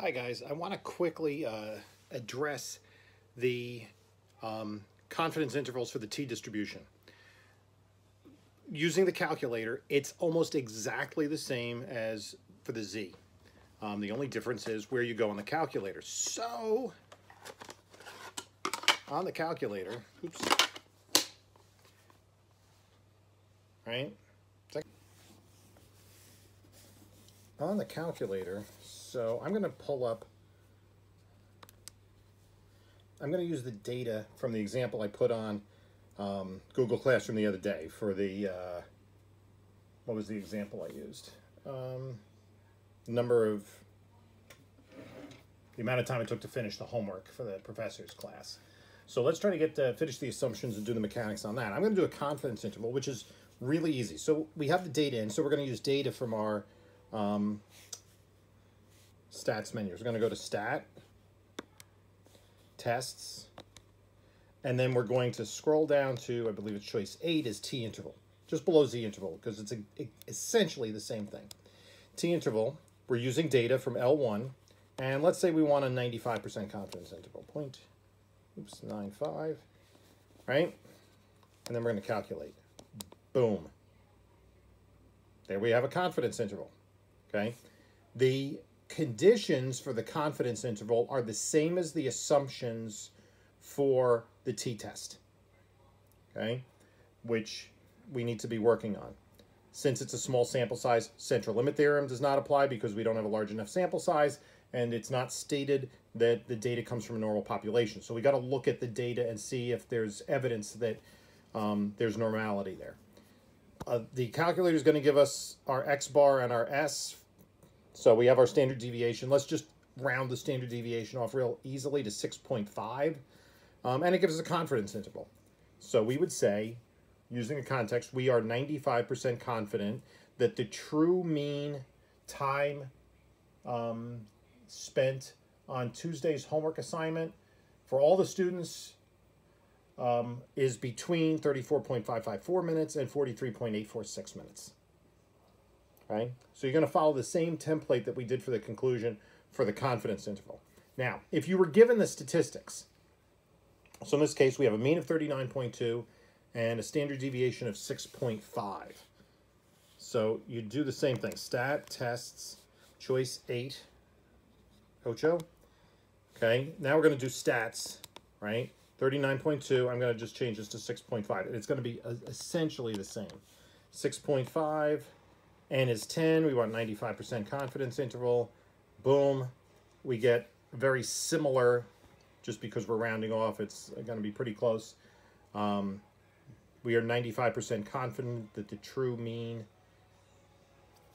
Hi guys, I want to quickly address the confidence intervals for the t-distribution. Using the calculator, it's almost exactly the same as for the z. The only difference is where you go on the calculator. So, on the calculator, oops, right? On the calculator, so I'm going to pull up, I'm going to use the data from the example I put on Google Classroom the other day for the, what was the example I used? The amount of time it took to finish the homework for the professor's class. So let's try to get to finish the assumptions and do the mechanics on that. I'm going to do a confidence interval, which is really easy. So we have the data in, so we're going to use data from our stats menu. We're going to go to stat, tests, and then we're going to scroll down to, I believe it's choice 8 is t interval, just below z interval, because it's essentially the same thing. T interval, we're using data from L1, and let's say we want a 95% confidence interval. 0.95, right? And then we're going to calculate. Boom. There we have a confidence interval. Okay, the conditions for the confidence interval are the same as the assumptions for the t-test, okay, which we need to be working on. Since it's a small sample size, central limit theorem does not apply because we don't have a large enough sample size, and it's not stated that the data comes from a normal population. So we got to look at the data and see if there's evidence that there's normality there. The calculator is going to give us our x bar and our s. So we have our standard deviation. Let's just round the standard deviation off real easily to 6.5. And it gives us a confidence interval. So we would say, using a context, we are 95% confident that the true mean time spent on Tuesday's homework assignment for all the students is between 34.554 minutes and 43.846 minutes. Right? So you're going to follow the same template that we did for the conclusion for the confidence interval. Now, if you were given the statistics, so in this case we have a mean of 39.2 and a standard deviation of 6.5. So you do the same thing. Stat, tests, choice 8, Ocho. Okay, now we're going to do stats, right? 39.2, I'm going to just change this to 6.5. And it's going to be essentially the same. 6.5, n is 10. We want 95% confidence interval. Boom. We get very similar, just because we're rounding off, it's going to be pretty close. We are 95% confident that the true mean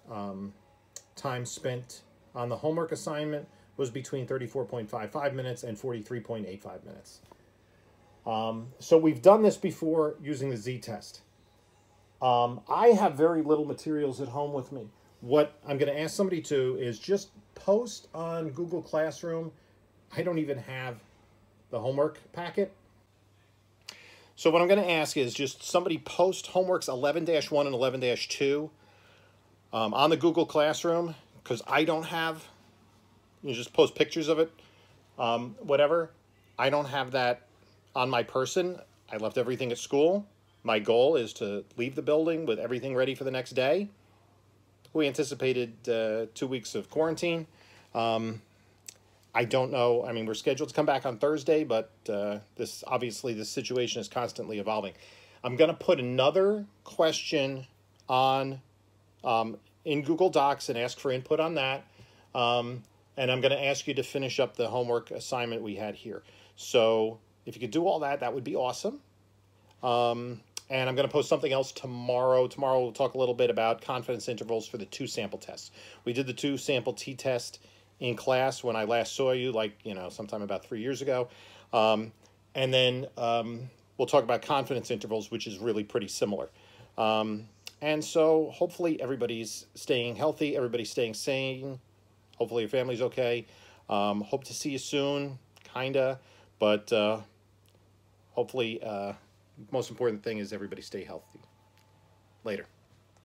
time spent on the homework assignment was between 34.55 minutes and 43.85 minutes. So we've done this before using the z-test. I have very little materials at home with me. What I'm going to ask somebody to is just post on Google Classroom. I don't even have the homework packet. So what I'm going to ask is just somebody post homeworks 11-1 and 11-2 on the Google Classroom, because I don't have, you just post pictures of it, whatever. I don't have that on my person. I left everything at school. My goal is to leave the building with everything ready for the next day. We anticipated 2 weeks of quarantine. I don't know. I mean, we're scheduled to come back on Thursday, but this situation is constantly evolving. I'm going to put another question on in Google Docs and ask for input on that. And I'm going to ask you to finish up the homework assignment we had here. So if you could do all that, that would be awesome. And I'm going to post something else tomorrow. Tomorrow we'll talk a little bit about confidence intervals for the 2 sample tests. We did the 2 sample t-test in class when I last saw you, like, sometime about 3 years ago. And then we'll talk about confidence intervals, which is really pretty similar. And so hopefully everybody's staying healthy, everybody's staying sane. Hopefully your family's okay. Hope to see you soon, kinda. But hopefully, most important thing is everybody stay healthy. Later.